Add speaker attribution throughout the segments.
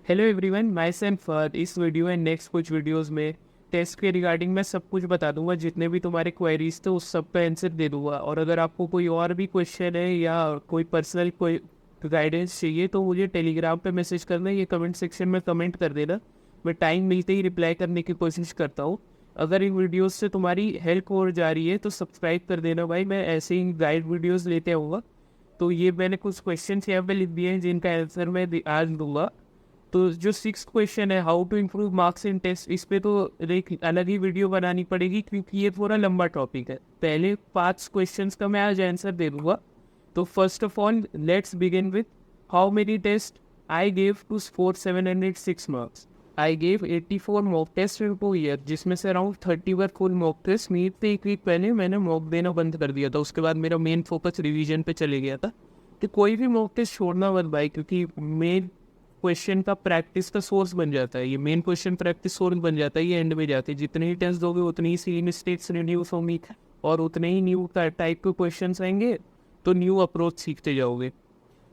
Speaker 1: Hello everyone, my self Fahad. इस वीडियो and next कुछ वीडियोस में टेस्ट के रिगार्डिंग मैं सब कुछ बता दूंगा। जितने भी तुम्हारे क्वेरीज थे उस सब का आंसर दे दूंगा। और अगर आपको कोई और भी क्वेश्चन है या कोई पर्सनल कोई गाइडेंस चाहिए तो मुझे टेलीग्राम पे मैसेज करना, ये कमेंट सेक्शन में कमेंट कर देना। मैं टाइम मिलते ही रिप्लाई करने की कोशिश करता हूँ। अगर इन वीडियोस से तुम्हारी हेल्प हो जा रही है तो सब्सक्राइब कर देना भाई। मैं ऐसे ही गाइड वीडियोस लेते आऊँगा। तो ये मैंने कुछ क्वेश्चन यहाँ पे लिख दिए हैं जिनका आंसर मैं आज दूंगा। तो जो सिक्स क्वेश्चन है, how to improve marks in test, इस पे तो एक अलग ही वीडियो बनानी पड़ेगी क्योंकि ये थोड़ा लंबा टॉपिक है। पहले 5 क्वेश्चंस का मैं आज आंसर दे दूंगा। तो first of all let's begin with how many test I gave to score 706 marks. I gave 84 mock test in 2 year, जिसमें से around 30 were full mock test. NEET से एक वीक पहले मैंने मॉक देना बंद कर दिया था। उसके बाद मेरा मेन फोकस रिवीजन पे चले गया था। तो कोई भी मॉक टेस्ट छोड़ना मत भाई, क्योंकि मेन क्वेश्चन का प्रैक्टिस का सोर्स बन जाता है। ये मेन क्वेश्चन प्रैक्टिस सोर्स बन जाता है। ये एंड में जाते हैं। जितने ही टेस्ट दोगे उतनी ही सी मिस्टेक्स रिड्यूस होंगी और उतने ही न्यू टाइप के क्वेश्चन आएंगे। तो न्यू अप्रोच सीखते जाओगे।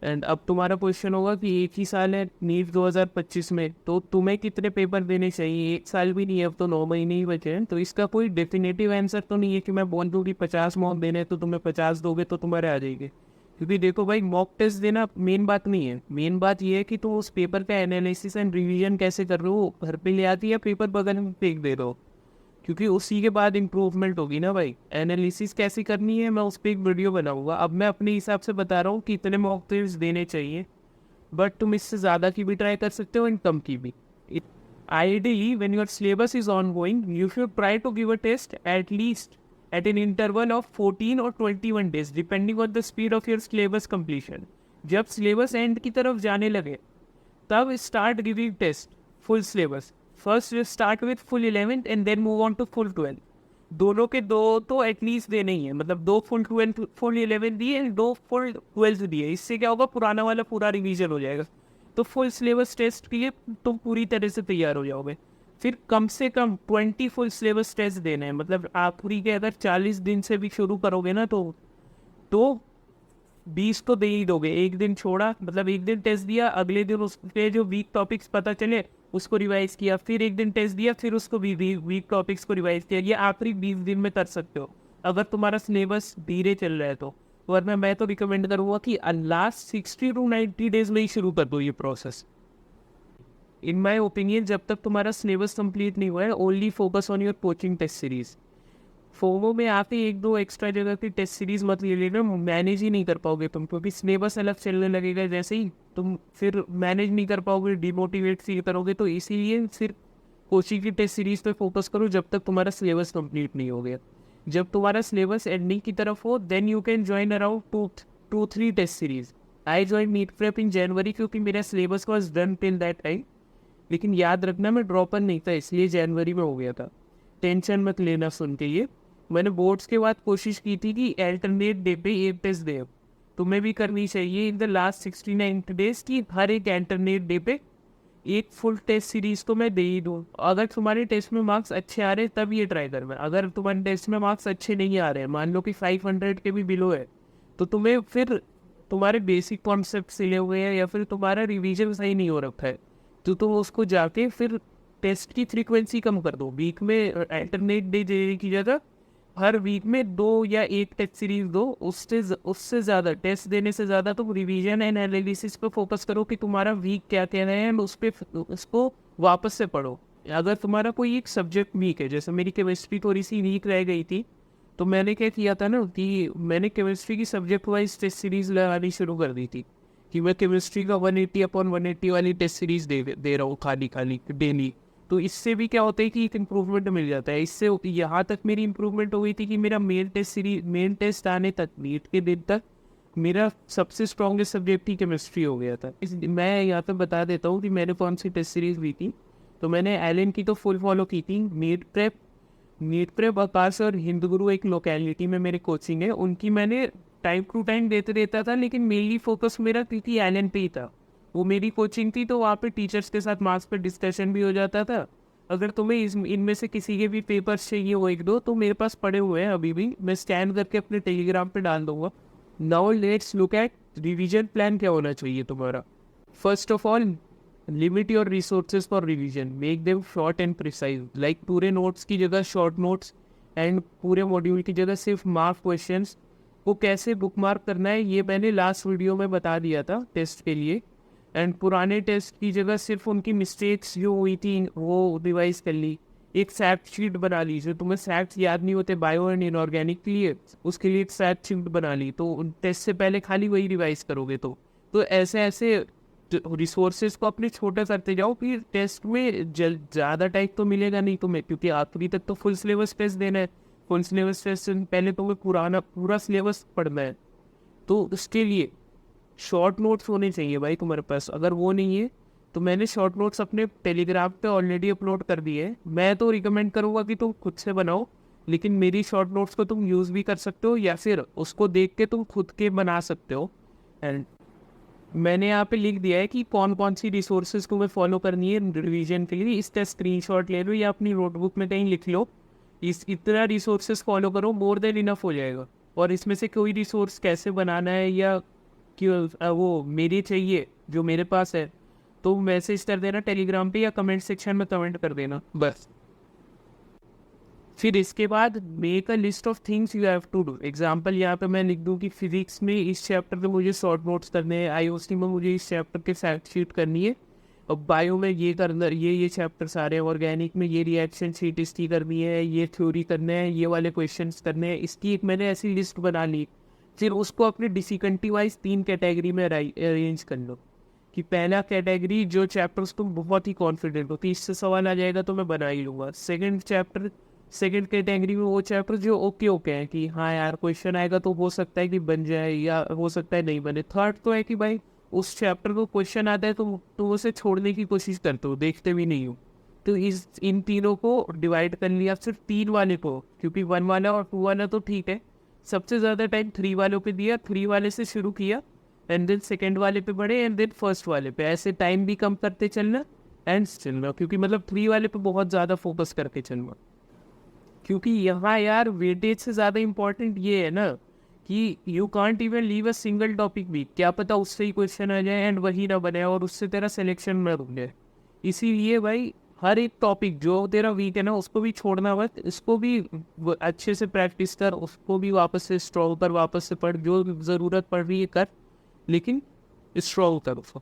Speaker 1: एंड अब तुम्हारा क्वेश्चन होगा कि एक ही साल है नीट 2025 में, तो तुम्हें कितने पेपर देने चाहिए। एक साल भी नहीं है, अब तो 9 महीने ही बचे हैं। तो इसका कोई डेफिनेटिव आंसर तो नहीं है कि मैं बोल दूँ कि 50 मॉक देने हैं तो तुम्हें 50 दोगे तो तुम्हारे आ जाएंगे। क्योंकि देखो भाई, मॉक टेस्ट देना मेन बात नहीं है। मेन बात ये है कि तुम उस पेपर का एनालिसिस एंड रिवीजन कैसे कर रहे हो, घर पे ले आती है पेपर बगल में फेंक दे रहे हो। क्योंकि उसी के बाद इम्प्रूवमेंट होगी ना भाई। एनालिसिस कैसे करनी है मैं उस पर एक वीडियो बनाऊंगा। अब मैं अपने हिसाब से बता रहा हूँ कि इतने मॉक टेस्ट देने चाहिए, बट तुम इससे ज़्यादा की भी ट्राई कर सकते हो एंड कम की भी। Ideally, when your syllabus is ongoing, you should try to give a test at least at an interval of 14 or 21 days, depending on the speed of your syllabus completion. जब syllabus end की तरफ जाने लगे तब start giving test full syllabus. First you start with full 11th and then move on to full 12. दोनों के दो तो एटलीस्ट देने ही है। मतलब 2 फुल 12 फुल 11 दिए एंड 2 फुल 12 दिए। इससे क्या होगा, पुराना वाला पूरा रिवीजन हो जाएगा। तो फुल सिलेबस टेस्ट के लिए तुम पूरी तरह से तैयार हो जाओगे। फिर कम से कम 20 फुल सिलेबस टेस्ट देने हैं। मतलब आप पूरी के अगर 40 दिन से भी शुरू करोगे ना तो 20 तो दे ही दोगे। एक दिन छोड़ा, मतलब एक दिन टेस्ट दिया, अगले दिन उस पे जो वीक टॉपिक्स पता चले उसको रिवाइज किया, फिर एक दिन टेस्ट दिया, फिर उसको भी वीक टॉपिक्स को रिवाइज किया। ये आखिरी 20 दिन में कर सकते हो अगर तुम्हारा सिलेबस धीरे चल रहा है तो। वरना मैं तो रिकमेंड करूँगा कि लास्ट 60 to 90 डेज में ही शुरू कर दो ये प्रोसेस। इन माई ओपिनियन, जब तक तुम्हारा सिलेबस कंप्लीट नहीं हुआ है, only focus on your coaching test series. FOMO में आते एक दो एक्स्ट्रा जगह की टेस्ट सीरीज मत ले लेना, मैनेज ही नहीं कर पाओगे तुम। क्योंकि सिलेबस अलग चलने लगेगा जैसे ही, तुम फिर मैनेज नहीं कर पाओगे, डिमोटिवेट फील करोगे। तो इसीलिए सिर्फ कोचिंग की टेस्ट सीरीज पे फोकस करो जब तक तुम्हारा सिलेबस कंप्लीट नहीं हो गया। जब तुम्हारा सिलेबस एंडिंग की तरफ हो then you can join around 2-3 test series. I join NEET prep in January क्योंकि मेरा syllabus was done till that time. लेकिन याद रखना मैं ड्रॉपर नहीं था, इसलिए जनवरी में हो गया था। टेंशन मत लेना सुन के ये। मैंने बोर्ड्स के बाद कोशिश की थी कि अल्टरनेट डे पे एक टेस्ट दे। तुम्हें भी करनी चाहिए इन द लास्ट 69 डेज की हर एक अल्टरनेट डे पे एक फुल टेस्ट सीरीज तो मैं दे ही दूँ। अगर तुम्हारे टेस्ट में मार्क्स अच्छे आ रहे हैं तब ये ट्राई करना। अगर तुम्हारे टेस्ट में मार्क्स अच्छे नहीं आ रहे हैं, मान लो कि 500 के भी बिलो है, तो तुम्हें फिर तुम्हारे बेसिक कॉन्सेप्ट सिले हुए हैं या फिर तुम्हारा रिवीजन सही नहीं हो रखा है, तो तुम उसको जाके फिर टेस्ट की फ्रीक्वेंसी कम कर दो। वीक में अल्टरनेट डे देने की जगह हर वीक में 2 या 1 टेस्ट सीरीज दो। उससे ज़्यादा टेस्ट देने से ज़्यादा तुम रिवीजन एंड एनालिसिस पे फोकस करो कि तुम्हारा वीक क्या कह रहे हैं, उसको वापस से पढ़ो। अगर तुम्हारा कोई एक सब्जेक्ट वीक है, जैसे मेरी केमिस्ट्री थोड़ी सी वीक रह गई थी, तो मैंने क्या किया था ना कि मैंने केमिस्ट्री की सब्जेक्ट वाइज टेस्ट सीरीज लगानी शुरू कर दी थी। कि मैं केमिस्ट्री का 180/180 वाली टेस्ट सीरीज दे रहा हूँ खाली खाली डेली। तो इससे भी क्या होता है कि एक इम्प्रूवमेंट मिल जाता है। इससे यहाँ तक मेरी इम्प्रूवमेंट हो गई थी कि मेरा मेन टेस्ट आने तक, नीट के दिन तक, मेरा सबसे स्ट्रॉन्गेस्ट सब्जेक्ट ही केमिस्ट्री हो गया था। मैं यहाँ पे बता देता हूँ कि मैंने कौन सी टेस्ट सीरीज ली थी। तो मैंने एलन की तो फुल फॉलो की थी। नीट प्रेप आकाश और हिंद गुरु एक लोकेलिटी में मेरे कोचिंग है, उनकी मैंने टाइम टू टाइम देते रहता था। लेकिन मेनली फोकस मेरा क्योंकि एलन पे ही था, वो मेरी कोचिंग थी, तो वहाँ पे टीचर्स के साथ मार्क्स पे डिस्कशन भी हो जाता था। अगर तुम्हें इनमें से किसी के भी पेपर्स चाहिए वो एक दो, तो मेरे पास पड़े हुए हैं अभी भी, मैं स्कैन करके अपने टेलीग्राम पे डाल दूंगा। Now let's look at revision plan क्या होना चाहिए तुम्हारा। First of all limit your resources for revision, make them short and precise. Like पूरे नोट्स की जगह शॉर्ट नोट्स एंड पूरे मॉड्यूल की जगह सिर्फ मार्क क्वेश्चंस को कैसे बुक मार्क करना है ये मैंने लास्ट वीडियो में बता दिया था टेस्ट के लिए। एंड पुराने टेस्ट की जगह सिर्फ उनकी मिस्टेक्स जो हुई थी वो रिवाइज कर ली। एक फैक्ट शीट बना ली, जो तुम्हें फैक्ट्स याद नहीं होते बायो एंड इनऑर्गेनिक के लिए, उसके लिए एक फैक्ट शीट बना ली, तो टेस्ट से पहले खाली वही रिवाइज करोगे। तो ऐसे ऐसे रिसोर्सेज को अपने छोटा करते जाओ, फिर टेस्ट में ज़्यादा टाइम तो मिलेगा नहीं तुम्हें, क्योंकि आखिरी तक तो फुल सिलेबस टेस्ट देना है। फुल सिलेबस टेस्ट से पहले तुम्हें पूरा सिलेबस पढ़ना है, तो उसके लिए शॉर्ट नोट्स होने चाहिए भाई तुम्हारे पास। अगर वो नहीं है तो मैंने शॉर्ट नोट्स अपने टेलीग्राम पे ऑलरेडी अपलोड कर दिए हैं। मैं तो रिकमेंड करूँगा कि तुम खुद से बनाओ, लेकिन मेरी शॉर्ट नोट्स को तुम यूज़ भी कर सकते हो या फिर उसको देख के तुम खुद के बना सकते हो। एंड मैंने यहाँ पे लिख दिया है कि कौन कौन सी रिसोर्सेज तुम्हें फॉलो करनी है रिवीजन के लिए। इसका स्क्रीनशॉट ले लो या अपनी नोटबुक में कहीं लिख लो, इतना रिसोर्सेज फॉलो करो, मोर देन इनफ हो जाएगा। और इसमें से कोई रिसोर्स कैसे बनाना है या क्यों वो मेरी चाहिए जो मेरे पास है, तो मैसेज कर देना टेलीग्राम पे या कमेंट सेक्शन में कमेंट कर देना बस। फिर इसके बाद make a list of things you have to do. Example यहाँ पे मैं लिख दूँ कि फिजिक्स में इस चैप्टर में मुझे शॉर्ट नोट्स करने हैं, आईओसी में मुझे इस चैप्टर के फैक्ट शीट करनी है, और बायो में ये करना, ये चैप्टर सारे, ऑर्गेनिक में ये रिएक्शन शीट इसकी करनी है, ये थ्योरी करने हैं, ये वाले क्वेश्चंस करने हैं। इसकी एक मैंने ऐसी लिस्ट बना ली। फिर उसको अपने डिफिकल्टी वाइज 3 कैटेगरी में अरेंज कर लो, कि पहला कैटेगरी जो चैप्टर्स तुम बहुत ही कॉन्फिडेंट हो, 30 से सवाल आ जाएगा तो मैं बना ही लूँगा। सेकंड कैटेगरी में वो चैप्टर जो ओके हैं कि हाँ यार क्वेश्चन आएगा तो हो सकता है कि बन जाए या हो सकता है नहीं बने। थर्ड तो है कि भाई उस चैप्टर को क्वेश्चन आता है तो उसे छोड़ने की कोशिश करते हो, देखते भी नहीं हो। तो इन तीनों को डिवाइड कर लिया, सिर्फ 3 वाले को, क्योंकि 1 वाला और 2 वाला तो ठीक है, सबसे ज़्यादा टाइम 3 वालों पे दिया, 3 वाले से शुरू किया एंड देन सेकेंड वाले पे बढ़े एंड देन फर्स्ट वाले पे, ऐसे टाइम भी कम करते चलना एंड चलना, क्योंकि मतलब 3 वाले पे बहुत ज़्यादा फोकस करके चलना। क्योंकि यहाँ यार वेटेज से ज़्यादा इम्पोर्टेंट ये है ना कि you can't even leave a single topic भी, क्या पता उससे ही क्वेश्चन आ जाए एंड वही ना बने और उससे तेरा सिलेक्शन ना रुक जाए। इसीलिए भाई हर एक टॉपिक जो तेरा वीक है ना उसको भी छोड़ना मत, इसको भी अच्छे से प्रैक्टिस कर, उसको भी वापस से स्ट्रॉन्ग कर, वापस से पढ़, जो ज़रूरत पड़ रही है कर, लेकिन स्ट्रॉन्ग कर उसको।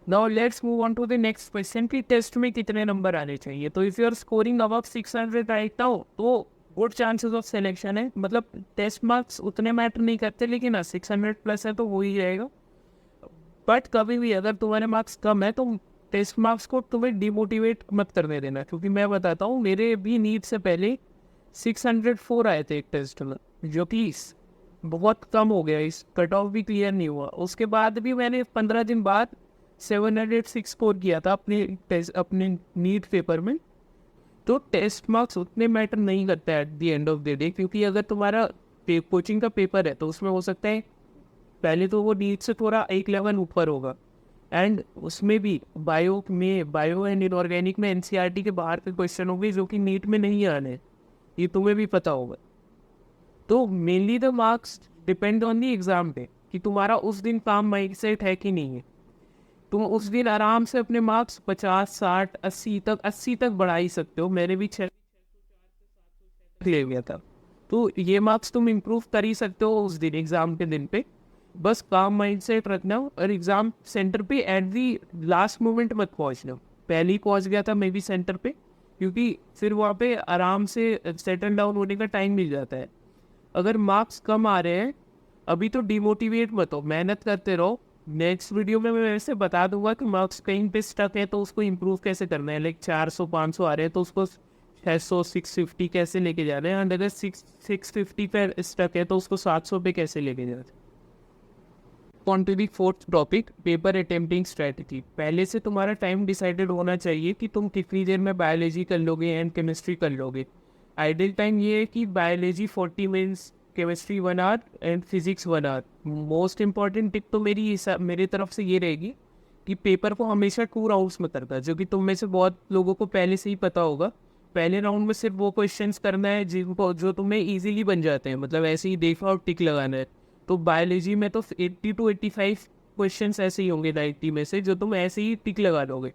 Speaker 1: Now let's move on to the next question कि टेस्ट में कितने नंबर आने चाहिए। तो if you are scoring above 600 right now तो गुड चांसेस ऑफ सिलेक्शन है। मतलब टेस्ट मार्क्स उतने मैटर नहीं करते, लेकिन 600 प्लस है तो हो ही जाएगा। बट कभी भी अगर तुम्हारे मार्क्स कम है तो टेस्ट मार्क्स को तुम्हें डिमोटिवेट मत करने देना, क्योंकि मैं बताता हूँ मेरे भी नीट से पहले 604 आए थे एक टेस्ट में, जो कि बहुत कम हो गया, इस कट ऑफ भी क्लियर नहीं हुआ। उसके बाद भी मैंने 15 दिन बाद 706 स्कोर किया था अपने नीट पेपर में। तो टेस्ट मार्क्स उतने मैटर नहीं करता है at the end of the day, क्योंकि अगर तुम्हारा कोचिंग का पेपर है तो उसमें हो सकता है पहले तो वो नीट से थोड़ा एक लेवल ऊपर होगा, एंड उसमें भी बायो एंड इनऑर्गेनिक में एनसीईआरटी के बाहर के क्वेश्चन होंगे जो कि नीट में नहीं आने, ये तुम्हें भी पता होगा। तो mainly the marks depend on the exam पे कि तुम्हारा उस दिन काम माइंड सेट है कि नहीं है। तुम उस दिन आराम से अपने मार्क्स 50, 60, 80 तक बढ़ा ही सकते हो। मैंने भी 6 ले लिया था, तो ये मार्क्स तुम इम्प्रूव कर ही सकते हो उस दिन एग्ज़ाम के दिन पे। बस काम माइंड सेट रखना और एग्ज़ाम सेंटर पे एट दी लास्ट मोमेंट मत पहुँचना। पहले ही पहुँच गया था मैं भी सेंटर पे, क्योंकि फिर वहाँ पे आराम से सेटल डाउन होने का टाइम मिल जाता है। अगर मार्क्स कम आ रहे हैं अभी तो डिमोटिवेट मत हो, मेहनत करते रहो। नेक्स्ट वीडियो में मैं वैसे बता दूंगा कि मार्क्स कहीं पे स्टक है तो उसको इम्प्रूव कैसे करना है। लाइक 400-500 आ रहे हैं तो उसको 600-650 कैसे लेके जाना है, एंड अगर 650 पे स्टक है तो उसको 700 पे कैसे लेके जाना है। On to the fourth topic, paper attempting strategy. पहले से तुम्हारा टाइम डिसाइडेड होना चाहिए कि तुम कितनी देर में बायोलॉजी कर लोगे एंड केमिस्ट्री कर लोगे। आइडियल टाइम ये है कि biology 40 minutes, chemistry 1 hour and physics 1 hour. Most important tip तो मेरी तरफ से ये रहेगी कि पेपर को हमेशा 2 राउंड्स में करना, जो कि तुम में से बहुत लोगों को पहले से ही पता होगा। पहले राउंड में सिर्फ वो क्वेश्चंस करना है जो तुम्हें इजीली बन जाते हैं, मतलब ऐसे ही देखा और टिक लगाना है। तो बायोलॉजी में तो 80 to 85 क्वेश्चंस ऐसे ही होंगे 90 में से जो तुम ऐसे ही टिक लगा दोगे।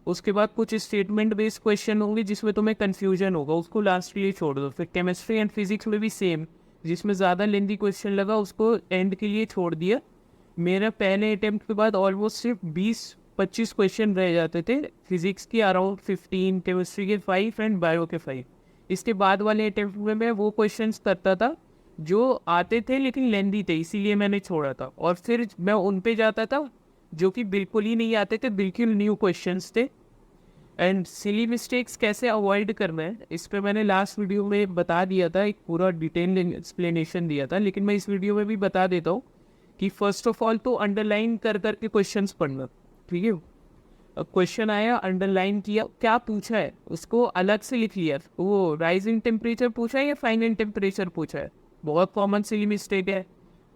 Speaker 1: उसके बाद कुछ स्टेटमेंट बेस्ड क्वेश्चन होंगे जिसमें तुम्हें कन्फ्यूजन होगा, उसको लास्ट के लिए छोड़ दो। फिर केमिस्ट्री एंड फिजिक्स में भी सेम, जिसमें ज़्यादा लेंथी क्वेश्चन लगा उसको एंड के लिए छोड़ दिया। मेरा पहले अटेम्प्ट के बाद ऑलमोस्ट सिर्फ 20-25 क्वेश्चन रह जाते थे, फिजिक्स के अराउंड 15, केमिस्ट्री के 5 एंड बायो के 5। इसके बाद वाले अटेम्प्ट में मैं वो क्वेश्चंस करता था जो आते थे लेकिन लेंदी थे, इसीलिए मैंने छोड़ा था। और फिर मैं उन पे जाता था जो कि बिल्कुल ही नहीं आते थे, बिल्कुल न्यू क्वेश्चंस थे। एंड सिली मिस्टेक्स कैसे अवॉइड करना है इस पे मैंने लास्ट वीडियो में बता दिया था, एक पूरा डिटेल एक्सप्लेनेशन दिया था, लेकिन मैं इस वीडियो में भी बता देता हूँ कि फर्स्ट ऑफ ऑल तो अंडरलाइन कर करके क्वेश्चंस पढ़ना, ठीक है। क्वेश्चन आया, अंडरलाइन किया, क्या पूछा है उसको अलग से लिख लिया। वो राइजिंग टेम्परेचर पूछा है या फाइनल टेम्परेचर पूछा है, बहुत कॉमन सिली मिस्टेक है।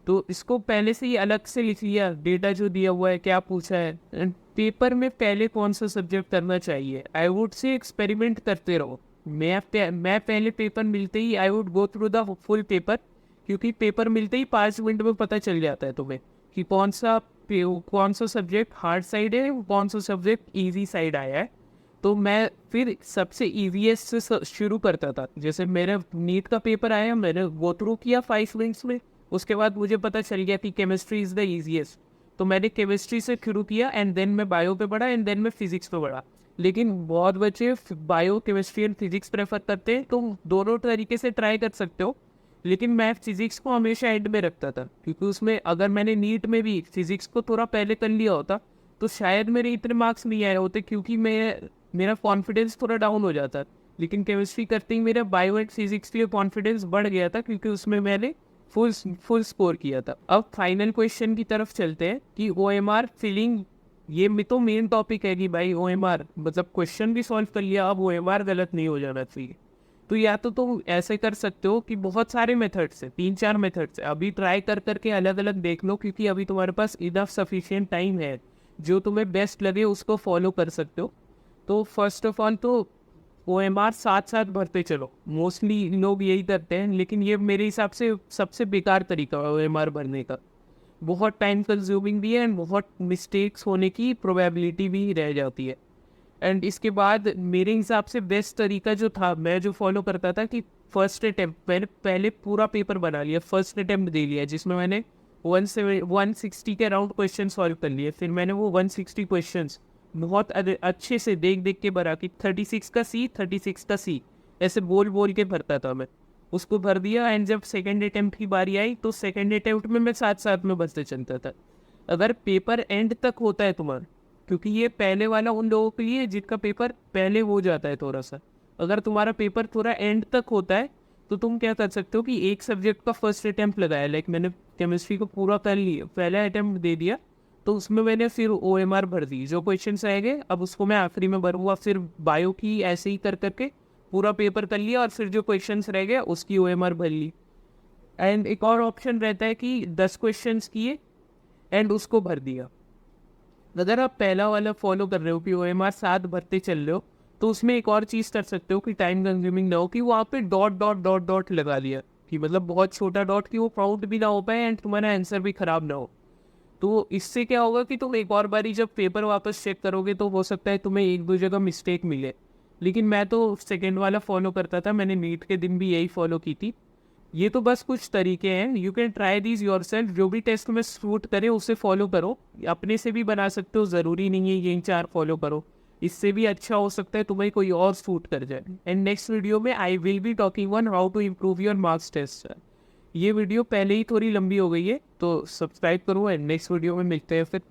Speaker 1: तो इसको पहले से ही अलग से लिख लिया, डेटा जो दिया हुआ है क्या पूछा है। एंड पेपर में पहले कौन सा सब्जेक्ट करना चाहिए, आई वुड से एक्सपेरिमेंट करते रहो। मैं पहले पेपर मिलते ही I would go through the full paper, क्योंकि पेपर मिलते ही 5 मिनट में पता चल जाता है तुम्हें कि कौन सा सब्जेक्ट हार्ड साइड है, कौन सा सब्जेक्ट इजी साइड आया है। तो मैं फिर सबसे ईजीएस्ट से शुरू करता था। जैसे मेरा नीट का पेपर आया, मैंने गो थ्रू किया 5 मिनट्स में, उसके बाद मुझे पता चल गया कि केमिस्ट्री इज़ द ईजीएस्ट, तो मैंने केमिस्ट्री से शुरू किया एंड देन मैं बायो पे बढ़ा एंड देन मैं फिजिक्स पे बढ़ा। लेकिन बहुत बच्चे bio, chemistry and physics prefer करते हैं, तुम दोनों तरीके से ट्राई कर सकते हो। लेकिन मैं फिजिक्स को हमेशा एंड में रखता था, क्योंकि उसमें अगर मैंने नीट में भी फिजिक्स को थोड़ा पहले कर लिया होता तो शायद मेरे इतने मार्क्स नहीं आए होते, क्योंकि मेरा कॉन्फिडेंस थोड़ा डाउन हो जाता। लेकिन केमिस्ट्री करते ही मेरा बायो एंड फिजिक्स के लिए कॉन्फिडेंस बढ़ गया था, क्योंकि उसमें मैंने फुल स्कोर किया था। अब फाइनल क्वेश्चन की तरफ चलते हैं कि OMR फिलिंग, ये तो मेन टॉपिक है कि भाई OMR मतलब क्वेश्चन भी सॉल्व कर लिया, अब OMR गलत नहीं हो जाना चाहिए। तो या तो तुम ऐसे कर सकते हो कि बहुत सारे मेथड्स है, 3-4 मेथड्स है, अभी ट्राई कर करके अलग अलग देख लो, क्योंकि अभी तुम्हारे पास इनफ सफिशिएंट टाइम है, जो तुम्हें बेस्ट लगे उसको फॉलो कर सकते हो। तो फर्स्ट ऑफ ऑल तो OMR साथ साथ भरते चलो, मोस्टली लोग यही करते हैं, लेकिन ये मेरे हिसाब से सबसे बेकार तरीका है OMR भरने का। बहुत टाइम कंज्यूमिंग भी है एंड बहुत मिस्टेक्स होने की प्रोबेबिलिटी भी रह जाती है। एंड इसके बाद मेरे हिसाब से बेस्ट तरीका जो था, मैं जो फॉलो करता था कि फर्स्ट अटैम्प्ट, मैंने पहले पूरा पेपर बना लिया, फर्स्ट अटैम्प्ट दे लिया, जिसमें मैंने 160 के अराउंड क्वेश्चन सॉल्व कर लिए। फिर मैंने वो 160 क्वेश्चंस बहुत अच्छे से देख देख के भरा कि 36 का सी, 36 का सी, ऐसे बोल बोल के भरता था मैं, उसको भर दिया। एंड जब सेकेंड अटैम्प्ट की बारी आई तो सेकेंड अटैम्प्ट में मैं साथ साथ में भरते चलता था। अगर पेपर एंड तक होता है तुम्हारा, क्योंकि ये पहले वाला उन लोगों के लिए जिनका पेपर पहले हो जाता है थोड़ा सा, अगर तुम्हारा पेपर थोड़ा एंड तक होता है तो तुम क्या कर सकते हो कि एक सब्जेक्ट का फर्स्ट अटैम्प्ट लगाया, लाइक मैंने केमिस्ट्री को पूरा कर लिया, पहला अटैम्प्ट दे दिया, तो उसमें मैंने फिर OMR भर दी, जो क्वेश्चन आएंगे अब उसको मैं आखिरी में भरूँगा। फिर बायो की ऐसे ही कर करके पूरा पेपर कर लिया, और फिर जो क्वेश्चन रह गए उसकी OMR भर ली। एंड एक और ऑप्शन रहता है कि 10 क्वेश्चन किए एंड उसको भर दिया। अगर आप पहला वाला फॉलो कर रहे हो कि OMR साथ भरते चल रहे हो, तो उसमें एक और चीज़ कर सकते हो कि टाइम कंज्यूमिंग ना हो, कि वहाँ पे डॉट डॉट डॉट डॉट लगा लिया, कि मतलब बहुत छोटा डॉट कि वो काउंट भी ना हो पाए एंड तुम्हारा आंसर भी ख़राब ना हो। तो इससे क्या होगा कि तुम एक और बारी जब पेपर वापस चेक करोगे तो हो सकता है तुम्हें 1-2 जगह मिस्टेक मिले। लेकिन मैं तो सेकेंड वाला फॉलो करता था, मैंने नीट के दिन भी यही फॉलो की थी। ये तो बस कुछ तरीके हैं, you can try these your self, जो भी टेस्ट में सूट करे उसे फॉलो करो। अपने से भी बना सकते हो, ज़रूरी नहीं है यही 4 फॉलो करो, इससे भी अच्छा हो सकता है तुम्हें कोई और सूट कर जाए। एंड नेक्स्ट वीडियो में I will be talking on how to improve your marks test. ये वीडियो पहले ही थोड़ी लंबी हो गई है, तो सब्सक्राइब करो एंड नेक्स्ट वीडियो में मिलते हैं फिर।